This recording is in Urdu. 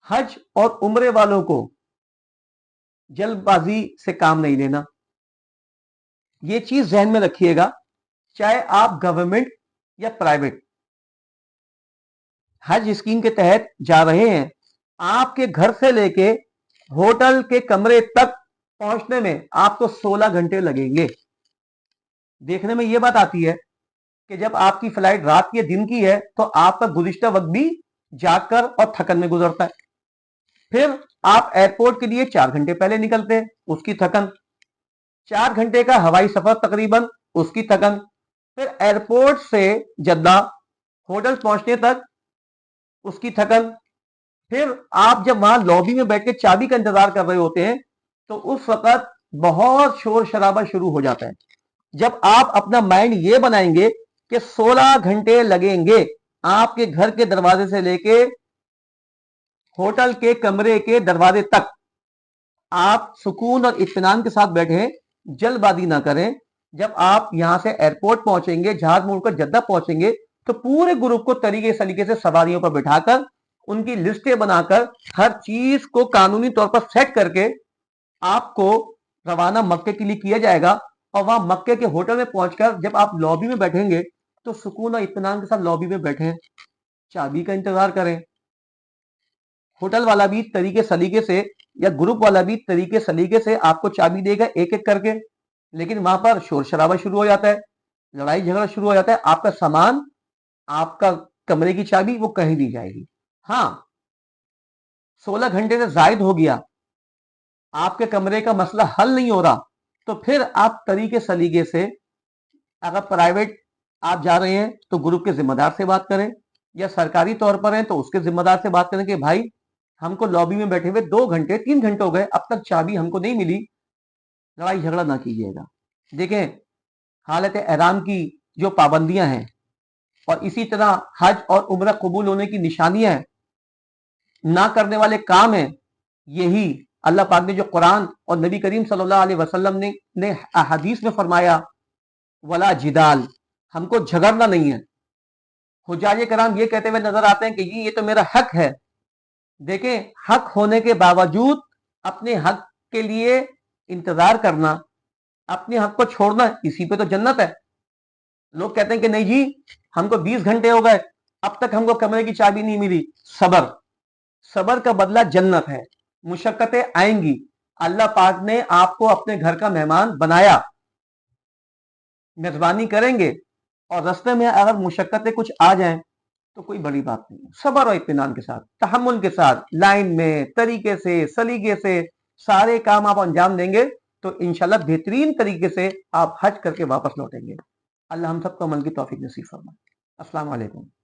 حج اور عمرے والوں کو جلد بازی سے کام نہیں لینا. یہ چیز ذہن میں رکھیے گا، چاہے آپ گورنمنٹ یا پرائیویٹ حج اسکیم کے تحت جا رہے ہیں، آپ کے گھر سے لے کے ہوٹل کے کمرے تک پہنچنے میں آپ کو 16 گھنٹے لگیں گے. دیکھنے میں یہ بات آتی ہے کہ جب آپ کی فلائٹ رات کی دن کی ہے تو آپ کا گزشتہ وقت بھی جاگ کر اور تھکن میں گزرتا ہے. پھر آپ ایئرپورٹ کے لیے 4 گھنٹے پہلے نکلتے ہیں، اس کی تھکن، 4 گھنٹے کا ہوائی سفر تقریباً، اس کی تھکن، پھر ایئرپورٹ سے جدہ ہوٹل پہنچنے تک اس کی تھکن، پھر آپ جب وہاں لابی میں بیٹھ کے چابی کا انتظار کر رہے ہوتے ہیں تو اس وقت بہت شور شرابہ شروع ہو جاتا ہے. جب آپ اپنا مائنڈ یہ بنائیں گے کہ 16 گھنٹے لگیں گے آپ کے گھر کے دروازے سے لے کے ہوٹل کے کمرے کے دروازے تک، آپ سکون اور اطمینان کے ساتھ بیٹھیں، جلد بازی نہ کریں. جب آپ یہاں سے ایئرپورٹ پہنچیں گے، جہاز موڑ کر جدہ پہنچیں گے تو پورے گروپ کو طریقے سلیقے سے سواریوں پر بٹھا کر، ان کی لسٹیں بنا کر، ہر چیز کو قانونی طور پر سیٹ کر کے آپ کو روانہ مکے کے لیے کیا جائے گا. اور وہاں مکے کے ہوٹل میں پہنچ کر جب آپ لابی میں بیٹھیں گے تو سکون اور اطمینان کے ساتھ لابی میں بیٹھیں، چابی کا انتظار کریں. ہوٹل والا بھی طریقے سلیقے سے یا گروپ والا بھی طریقے سلیقے سے آپ کو چابی دے گا ایک ایک کر کے. لیکن وہاں پر شور شرابہ شروع ہو جاتا ہے، لڑائی جھگڑا شروع ہو جاتا ہے، آپ کا سامان، آپ کا کمرے کی چابی وہ کہیں دی جائے گی. ہاں 16 گھنٹے سے زائد ہو گیا، آپ کے کمرے کا مسئلہ حل نہیں ہو رہا، تو پھر آپ طریقے سلیقے سے، اگر پرائیویٹ آپ جا رہے ہیں تو گروپ کے ذمہ دار سے بات کریں، یا سرکاری طور پر ہیں تو اس کے ذمہ دار سے بات کریں کہ بھائی ہم کو لابی میں بیٹھے ہوئے 2 گھنٹے 3 گھنٹے ہو گئے، اب تک چابی ہم کو نہیں ملی. لڑائی جھگڑا نہ کیجیے گا. دیکھیں حالت احرام کی جو پابندیاں ہیں اور اسی طرح حج اور عمرہ قبول ہونے کی نشانیاں ہیں، نہ کرنے والے کام ہیں، یہی اللہ پاک نے جو قرآن اور نبی کریم صلی اللہ علیہ وسلم نے احادیث میں فرمایا، ولا جدال، ہم کو جھگڑنا نہیں ہے. حجاج کرام یہ کہتے ہوئے نظر آتے ہیں کہ یہ تو میرا حق ہے. دیکھیں حق ہونے کے باوجود اپنے حق کے لیے انتظار کرنا، اپنے حق کو چھوڑنا، اسی پہ تو جنت ہے. لوگ کہتے ہیں کہ نہیں جی ہم کو 20 گھنٹے ہو گئے اب تک ہم کو کمرے کی چابی نہیں ملی. صبر کا بدلہ جنت ہے. مشقتیں آئیں گی، اللہ پاک نے آپ کو اپنے گھر کا مہمان بنایا، میزبانی کریں گے، اور رستے میں اگر مشقتیں کچھ آ جائیں تو کوئی بڑی بات نہیں. صبر اور اطمینان کے ساتھ، تحمل کے ساتھ، لائن میں طریقے سے سلیقے سے سارے کام آپ انجام دیں گے تو انشاءاللہ بہترین طریقے سے آپ حج کر کے واپس لوٹیں گے. اللہ ہم سب کو عمل کی توفیق نصیب فرمائے. السلام علیکم.